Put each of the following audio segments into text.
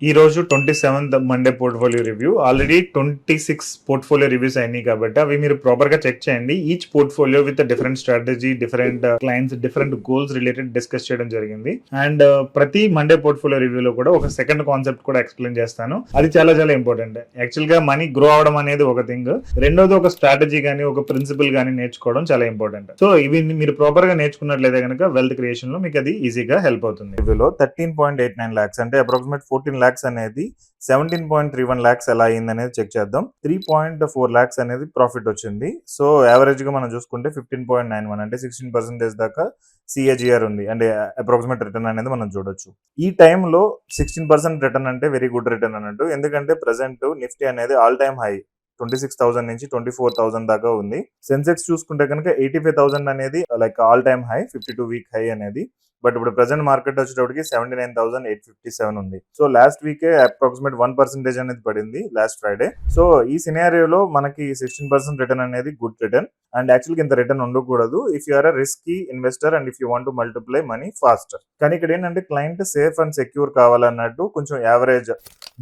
ఈ రోజు 27th Monday portfolio review. Already 26 portfolio reviews అయినాయి కాబట్టి అవి మీరు ప్రాపర్ గా చెక్ చేయండి. Each portfolio with different strategy, different clients, different goals related discuss చేయడం జరిగింది. అండ్ ప్రతి మండే పోర్ట్ఫోలియో రివ్యూలో కూడా ఒక సెకండ్ కాన్సెప్ట్ కూడా ఎక్స్ప్లెయిన్ చేస్తాను. అది చాలా చాలా ఇంపార్టెంట్. యాక్చువల్ గా మనీ గ్రో అవడం అనేది ఒక థింగ్, రెండోది ఒక స్ట్రాటజీ గానీ ఒక ప్రిన్సిపల్ గానీ నేర్చుకోవడం చాలా ఇంపార్టెంట్. సో ఇవి మీరు ప్రాపర్ గా నేర్చుకున్నట్లయితే కనుక వెల్త్ క్రియేషన్ లో మీకు అది ఈజీగా హెల్ప్ అవుతుంది. రివ్యూలో 13.89 lakhs అంటే అప్రాక్సిమేట్ 14 lakhs అనేది 17.31 lakhs ఎలా అయింది అనేది చెక్ చేద్దాం. 3.4 lakhs అనేది ప్రాఫిట్ వచ్చింది. సో యావరేజ్ గా మనం చూసుకుంటే 15.91 అంటే 16% దాకా సిఏజిఆర్ ఉంది. అంటే అప్రాక్సిమేట్ రిటర్న్ అనేది మనం చూడొచ్చు. ఈ టైంలో 16% రిటర్న్ అంటే వెరీ గుడ్ రిటర్న్ అన్నట్టు. ఎందుకంటే ప్రెసెంట్ నిఫ్టీ అనేది ఆల్ టైమ్ హై 26,000 నుంచి 24,000 దాకా ఉంది. సెన్సెక్స్ చూసుకుంటే కనుక 85,000 అనేది like all time high, 52 week high అనేది. బట్ ఇప్పుడు ప్రెసెంట్ మార్కెట్ వచ్చేటప్పటికి 79,857 ఉంది. సో లాస్ట్ వీకే అప్రాక్సిమేట్ 1% అనేది పడింది లాస్ట్ ఫ్రైడే. సో ఈ సినారియోలో మనకి 16% రిటర్న్ అనేది గుడ్ రిటర్న్. అండ్ యాక్చువల్గా ఇంత రిటర్న్ ఉండకూడదు if you are a risky investor and if you want to multiply money faster. కానీ ఇక్కడ ఏంటంటే క్లయింట్ సేఫ్ అండ్ సెక్యూర్ కావాలన్నట్టు కొంచెం యావరేజ్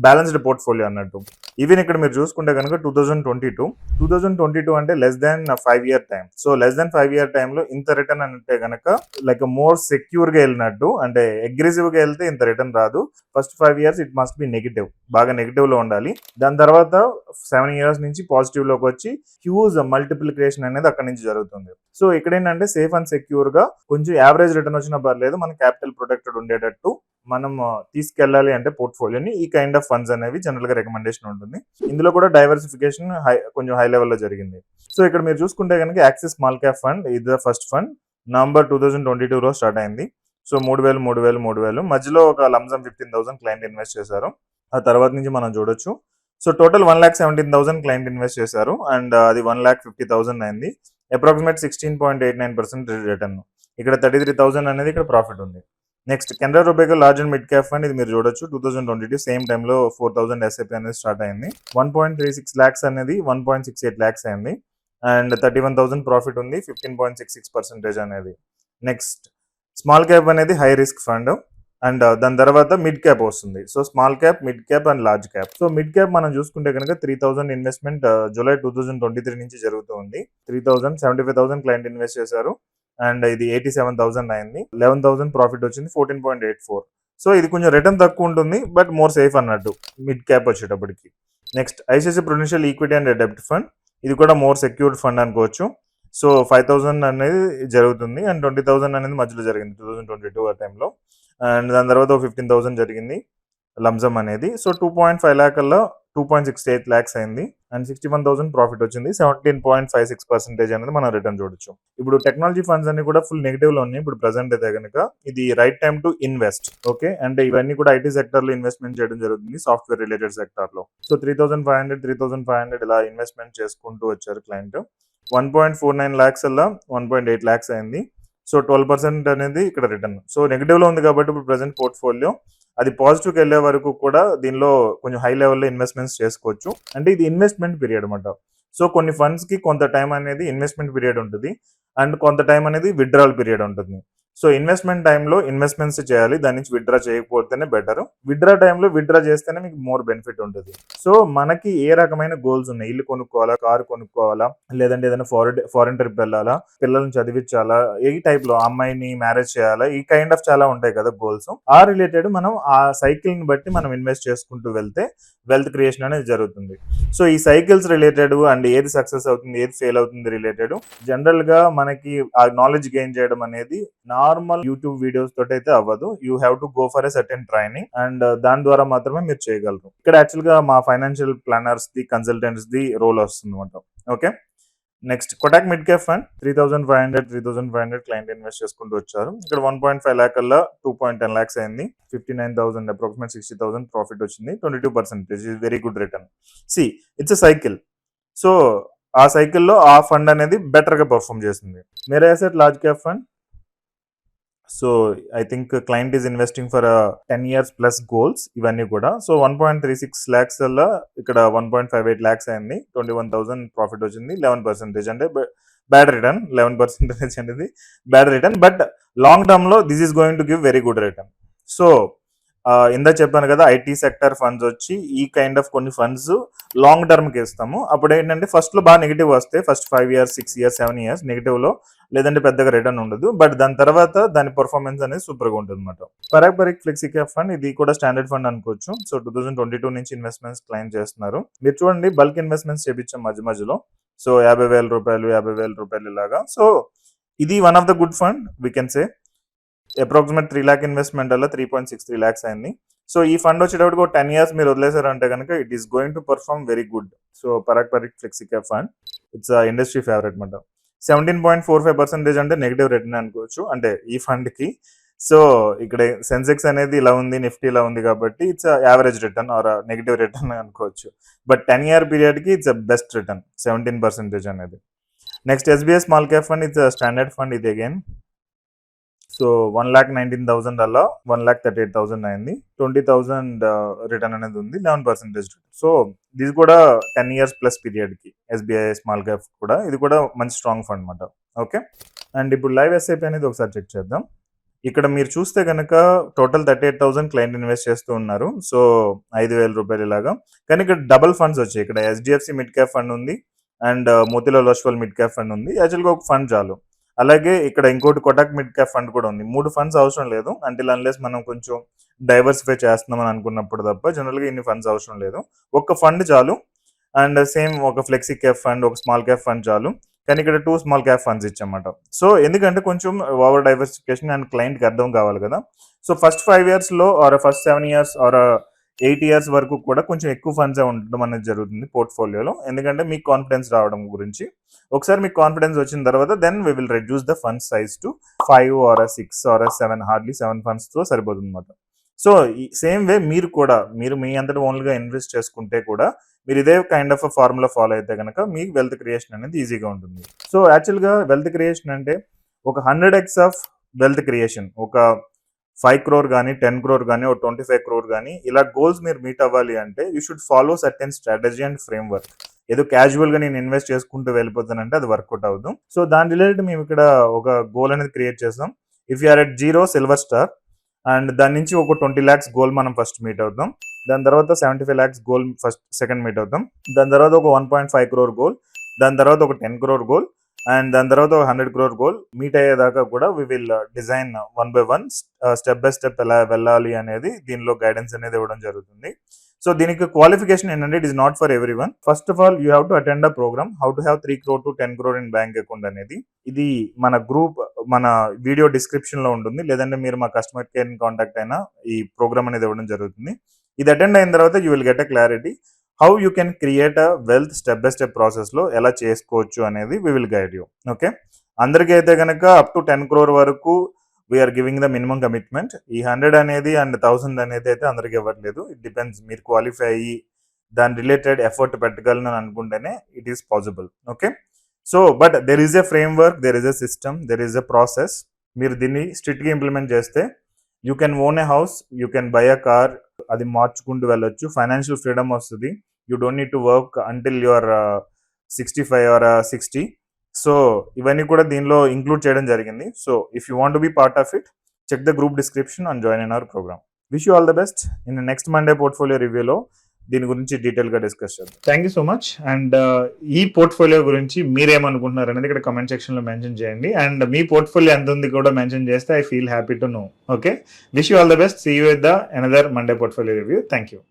బ్యాలెన్స్డ్ పోర్ట్ఫోలియో అన్నట్టు. ఈవెన్ ఇక్కడ మీరు చూసుకుంటే కనుక 2022 అంటే less than 5 year time. So less than 5 year టైంలో ఇంత రిటర్న్ అంటే కనుక లైక్ మోర్ సెక్యూర్ గా వెళ్ళినట్టు. అంటే అగ్రెసివ్ గా వెళ్తే ఇంత రిటర్న్ రాదు. First 5 years it must be negative, బాగా నెగిటివ్ లో ఉండాలి. దాని తర్వాత 7 years నుంచి పాజిటివ్ లోకి వచ్చి హ్యూజ్ మల్టిప్లికేషన్ అనేది అక్కడ నుంచి జరుగుతుంది. సో ఇక్కడ ఏంటంటే సేఫ్ అండ్ సెక్యూర్ గా కొంచెం యావరేజ్ రిటర్న్ వచ్చినా పర్లేదు, మన క్యాపిటల్ ప్రొటెక్టెడ్ ఉండేటట్టు మనం తీసుకెళ్ళాలి అంటే పోర్ట్ఫోలియోని ఈ కైండ్ ఆఫ్ ఫండ్స్ అనేవి జనరల్ గా రికమెండేషన్ ఉంటుంది. ఇందులో కూడా డైవర్సిఫికేషన్ కొంచెం హై లెవెల్లో జరిగింది. సో ఇక్కడ మీరు చూసుకుంటే కనుక యాక్సిస్ స్మాల్ క్యాప్ ఫండ్ ఇది ద ఫస్ట్ ఫండ్. నవంబర్ 2022లో స్టార్ట్ అయింది. సో 3,000 మధ్యలో ఒక లంసమ్ 15,000 క్లయింట్ ఇన్వెస్ట్ చేశారు. ఆ తర్వాత నుంచి మనం చూడొచ్చు. సో టోటల్ 1,17,000 క్లయింట్ ఇన్వెస్ట్ చేశారు అండ్ అది 1,50,000 అయింది. Approximate 16.89% return. ఇక్కడ 33,000 అనేది ఇక్కడ ప్రాఫిట్ ఉంది. Next Canara Robeco large and mid cap fund ఇది మీరు చూడొచ్చు. 2022 సేమ్ టైంలో 4,000 ఎస్ఐపి అనేది స్టార్ట్ అయింది. 1.36 lakhs అనేది 1.68 lakhs అయింది అండ్ 31,000 ప్రాఫిట్ ఉంది. 15.66% అనేది. నెక్స్ట్ స్మాల్ క్యాప్ అనేది హై రిస్క్ ఫండ్ అండ్ దాని తర్వాత మిడ్ క్యాప్ వస్తుంది. So small cap, mid cap and large cap. So mid cap మనం చూసుకుంటే కనుక 3,000 ఇన్వెస్ట్మెంట్ జూలై 2023 నుంచి జరుగుతూ ఉంది. 3,075,000 క్లయింట్ ఇన్వెస్ట్ చేశారు అండ్ ఇది 87,000 అయింది. 11,000 ప్రాఫిట్ వచ్చింది. 14.84. సో ఇది కొంచెం రిటర్న్ తక్కువ ఉంటుంది బట్ మోర్ సేఫ్ అన్నట్టు మిడ్ క్యాప్ వచ్చేటప్పటికి. Next ICICI Prudential equity and డెబ్ట్ ఫండ్ ఇది కూడా మోర్ సెక్యూర్డ్ ఫండ్ అనుకోవచ్చు. సో 5,000 అనేది జరుగుతుంది అండ్ 20,000 అనేది మధ్యలో జరిగింది 2022 ఆ టైంలో. అండ్ దాని తర్వాత 15,000 జరిగింది లంసమ్ అనేది. సో 2.5 lakh అలా 2.68 lakhs అయింది అండ్ 61,000 ప్రాఫిట్ వచ్చింది. 17.56% అనేది మనం రిటర్న్ చూడొచ్చు. ఇప్పుడు టెక్నాలజీ ఫండ్స్ అన్ని కూడా ఫుల్ నెగిటివ్ లో ఉన్నాయి ఇప్పుడు ప్రెసెంట్ అయితే కనుక. ఇది right time to invest. Okay, అంటే ఇవన్నీ కూడా ఐటీ సెక్టర్ లో ఇన్వెస్ట్మెంట్ చేయడం జరుగుతుంది, సాఫ్ట్వేర్ రిలేటెడ్ సెక్టర్ లో. సో 3,500 ఇలా ఇన్వెస్ట్మెంట్ చేసుకుంటూ వచ్చారు క్లయింట్. 1.49 lakhs అలా 1.8 lakhs అయింది. సో 12% అనేది ఇక్కడ రిటర్న్. సో నెగిటివ్ లో ఉంది కాబట్టి ఇప్పుడు ప్రెసెంట్ పోర్ట్ఫోలియో అది పాజిటివ్కి వెళ్ళే వరకు కూడా దీనిలో కొంచెం హై లెవెల్లో ఇన్వెస్ట్మెంట్స్ చేసుకోవచ్చు. అంటే ఇది ఇన్వెస్ట్మెంట్ పీరియడ్ అనమాట. సో కొన్ని ఫండ్స్ కి కొంత టైం అనేది ఇన్వెస్ట్మెంట్ పీరియడ్ ఉంటుంది అండ్ కొంత టైం అనేది విత్డ్రాల్ పీరియడ్ ఉంటుంది. సో ఇన్వెస్ట్మెంట్ టైంలో ఇన్వెస్ట్మెంట్స్ చేయాలి, దాని నుంచి విత్డ్రా చేయకపోతేనే బెటర్. విత్డ్రా టైంలో విత్డ్రా చేస్తేనే మీకు మోర్ బెనిఫిట్ ఉంటుంది. సో మనకి ఏ రకమైన గోల్స్ ఉన్నాయి, ఇల్లు కొనుక్కోవాలా, కారు కొనుక్కోవాలా, లేదంటే ఏదైనా ఫారెన్ ట్రిప్ వెళ్ళాలా, పిల్లల్ని చదివించాలా, ఏ టైప్ లో అమ్మాయిని మ్యారేజ్ చేయాలా, ఈ కైండ్ ఆఫ్ చాలా ఉంటాయి కదా గోల్స్. ఆ రిలేటెడ్ మనం ఆ సైకిల్ ని బట్టి మనం ఇన్వెస్ట్ చేసుకుంటూ వెళ్తే వెల్త్ క్రియేషన్ అనేది జరుగుతుంది. సో ఈ సైకిల్స్ రిలేటెడ్ అండ్ ఏది సక్సెస్ అవుతుంది ఏది ఫెయిల్ అవుతుంది రిలేటెడ్ జనరల్ గా మనకి ఆ నాలెడ్జ్ గెయిన్ చేయడం అనేది నార్మల్ యూట్యూబ్ వీడియోస్ తోటి అయితే అవ్వదు. You have to go for a certain training and దాని ద్వారా మాత్రమే మీరు చేయగలరు. ఇక్కడ యాక్చువల్ గా మా ఫైనాన్షియల్ ప్లానర్స్ ది, కన్సల్టెంట్స్ ది రోల్ వస్తుంది అనమాట. Okay, next Kotak mid cap fund 3,500 client invest చేసుకుంటూ వచ్చారు. ఇక్కడ 1.5 lakh అలా 2.10 lakhs అయింది. 59,000 అప్రాక్సిమేట్ 60,000 ప్రాఫిట్ వచ్చింది. 22% is very good return. See it's a cycle. So ఆ సైకిల్లో ఆ ఫండ్ అనేది బెటర్ గా పర్ఫామ్ చేస్తుంది. మేరా asset large cap fund. So I think client is investing for 10 years plus goals ఇవన్నీ కూడా. సో 1.36 lakhs అలా ఇక్కడ 1.58 lakhs అయింది. 21,000 ప్రాఫిట్ వచ్చింది. 11% అంటే బ్యాడ్ రిటర్న్. 11% అనేది bad return but long term లో this is going to give very good return. So ఇందాక చెప్పాను కదా, ఐటీ సెక్టర్ ఫండ్స్ వచ్చి ఈ కైండ్ ఆఫ్ కొన్ని ఫండ్స్ లాంగ్ టర్మ్కి ఇస్తాము. అప్పుడు ఏంటంటే ఫస్ట్లో బాగా నెగిటివ్ వస్తాయి, ఫస్ట్ 5 years 6 years 7 years నెగిటివ్లో, లేదంటే పెద్దగా రిటర్న్ ఉండదు. బట్ దాని తర్వాత దాని పర్ఫార్మెన్స్ అనేది సూపర్గా ఉంటుంది అనమాట. Parag Parikh flexi cap fund ఇది కూడా స్టాండర్డ్ ఫండ్ అనుకోవచ్చు. సో 2022 నుంచి ఇన్వెస్ట్మెంట్స్ క్లైమ్ చేస్తున్నారు. మీరు చూడండి, బల్క్ ఇన్వెస్ట్మెంట్స్ చేపించాం మధ్యలో. సో 50,000 రూపాయలు 50,000 రూపాయలు ఇలాగా. సో ఇది one of the good fund we can say. Approximate 3 lakh investment వల్ల 3.63 lakhs అయింది. సో ఈ ఫండ్ వచ్చేటప్పుడు ఒక 10 years మీరు వదిలేసారంటే కనుక it is going to perform very good. So Parag Parikh flexi cap fund it's industry favourite అనమాట. 17.45% అంటే నెగిటివ్ రిటర్న్ అనుకోవచ్చు అంటే ఈ ఫండ్కి. సో ఇక్కడ సెన్సెక్స్ అనేది ఇలా ఉంది, నిఫ్టీ ఇలా ఉంది కాబట్టి it's average return or negative return అనుకోవచ్చు. బట్ 10 year పీరియడ్కి ఇట్స్ బెస్ట్ రిటర్న్ 17% అనేది. Next SBI small cap fund it's standard fund ఇది అగైన్. సో 1,19,000 అలా 1,38,000 అయింది. 20,000 రిటర్న్ అనేది ఉంది, 11% రిటర్న్. సో ఇది కూడా 10 years ప్లస్ పీరియడ్కి ఎస్బీఐ స్మాల్ క్యాప్ కూడా, ఇది కూడా మంచి స్ట్రాంగ్ ఫండ్ అనమాట. ఓకే, అండ్ ఇప్పుడు లైవ్ ఎస్ఐపి అనేది ఒకసారి చెక్ చేద్దాం. ఇక్కడ మీరు చూస్తే కనుక టోటల్ 38,000 క్లయింట్ ఇన్వెస్ట్ చేస్తూ ఉన్నారు. సో 5,000 రూపాయలు ఇలాగా. కానీ ఇక్కడ డబుల్ ఫండ్స్ వచ్చాయి. ఇక్కడ హెచ్డిఎఫ్సి మిడ్ క్యాప్ ఫండ్ ఉంది and Motilal Oswal mid cap fund ఉంది. యాక్చువల్గా ఒక ఫండ్ చాలు. అలాగే ఇక్కడ ఇంకోటి కోటక్ మిడ్ క్యాప్ ఫండ్ కూడా ఉంది. 3 ఫండ్స్ అవసరం లేదు అంటిల్ అన్లెస్ మనం కొంచెం డైవర్సిఫై చేస్తున్నామని అనుకున్నప్పుడు తప్ప జనరల్గా ఇన్ని ఫండ్స్ అవసరం లేదు. ఒక్క ఫండ్ చాలు. అండ్ సేమ్ ఒక ఫ్లెక్సీ క్యాప్ ఫండ్, ఒక స్మాల్ క్యాప్ ఫండ్ చాలు. కానీ ఇక్కడ 2 స్మాల్ క్యాప్ ఫండ్స్ ఇచ్చామన్నమాట. సో ఎందుకంటే కొంచెం ఓవర్ డైవర్సిఫికేషన్ అండ్ క్లయింట్కి అర్థం కావాలి కదా. సో ఫస్ట్ 5 yearsలో or first 7 years or 8 years వరకు కూడా కొంచెం ఎక్కువ ఫండ్స్ ఉండడం అనేది జరుగుతుంది పోర్ట్ఫోలియోలో. ఎందుకంటే మీకు కాన్ఫిడెన్స్ రావడం గురించి. ఒకసారి మీకు కాన్ఫిడెన్స్ వచ్చిన తర్వాత then we will reduce the fund size to 5 or 6 or 7, hardly 7 ఫండ్స్తో సరిపోతుంది అనమాట. సో ఈ సేమ్ వే మీరు కూడా మీరు మీ అంతటా ఓన్గా ఇన్వెస్ట్ చేసుకుంటే కూడా మీరు ఇదే కైండ్ ఆఫ్ ఫార్ములా ఫాలో అయితే కనుక మీకు వెల్త్ క్రియేషన్ అనేది ఈజీగా ఉంటుంది. సో యాక్చువల్గా వెల్త్ క్రియేషన్ అంటే ఒక 100x ఆఫ్ వెల్త్ క్రియేషన్, ఒక 5 crore కానీ 10 crore కానీ ఒక 25 crore కానీ ఇలా గోల్స్ మీరు మీట్ అవ్వాలి అంటే you should follow certain strategy and frame work. ఏదో క్యాజువల్గా నేను ఇన్వెస్ట్ చేసుకుంటూ వెళ్ళిపోతానంటే అది వర్కౌట్ అవ్వదు. సో దాని రిలేటెడ్ మేము ఇక్కడ ఒక గోల్ అనేది క్రియేట్ చేస్తాం. If you are at 0 silver star and దాని నుంచి ఒక 20 lakhs గోల్ మనం ఫస్ట్ మీట్ అవుతాం. దాని తర్వాత 75 lakhs goal first second meet అవుతాం. దాని తర్వాత ఒక 1.5 crore గోల్, దాని తర్వాత ఒక 10 crore గోల్ అండ్ దాని తర్వాత ఒక 100 crore గోల్ మీట్ అయ్యేదాకా కూడా we will design 1 by 1 step by step ఎలా వెళ్ళాలి అనేది దీనిలో గైడెన్స్ అనేది ఇవ్వడం జరుగుతుంది. సో దీనికి క్వాలిఫికేషన్ ఏంటంటే it is not for every one. First of all you have to attend a programme how to have 3 crore to 10 crore in bank account అనేది. ఇది మన గ్రూప్ మన వీడియో డిస్క్రిప్షన్ లో ఉంటుంది, లేదంటే మీరు మా కస్టమర్ కేర్ కాంటాక్ట్ అయినా ఈ ప్రోగ్రామ్ అనేది ఇవ్వడం జరుగుతుంది. ఇది అటెండ్ అయిన తర్వాత you will get a clarity how you can create a wealth step by step ప్రాసెస్లో ఎలా చేసుకోవచ్చు అనేది we will guide you. Okay, అందరికీ అయితే కనుక అప్ టు 10 crore వరకు we are giving the minimum commitment. ఈ 100 అనేది అండ్ 1000 అనేది అయితే అందరికి ఇవ్వట్లేదు. ఇట్ డిపెండ్స్, మీరు క్వాలిఫై అయ్యి దాని రిలేటెడ్ ఎఫర్ట్ పెట్టగలను అనుకుంటేనే it is possible. Okay, so but there is a framework, there is a system, there is a process. మీరు దీన్ని స్ట్రిక్ట్గా ఇంప్లిమెంట్ చేస్తే you can own a house, you can buy a car, అది మార్చుకుంటూ వెళ్ళొచ్చు, financial freedom వస్తుంది. You don't need to work until your 65 or 60. So ఇవన్నీ కూడా దీనిలో ఇంక్లూడ్ చేయడం జరిగింది. So if you want to be part of it, check the group description and join in our programme. Wish you all the best. In next Monday portfolio రివ్యూలో దీని గురించి డీటెయిల్గా discuss చేద్దాం. Thank you so much. And ఈ portfolio గురించి మీరేమనుకుంటున్నారు అనేది ఇక్కడ కమెంట్ సెక్షన్లో మెన్షన్ చేయండి. అండ్ మీ పోర్ట్ఫోలియో ఎంత ఉంది కూడా మెన్షన్ చేస్తే I feel happy to know. Okay, wish you all the best. See you with the another Monday portfolio review. Thank you.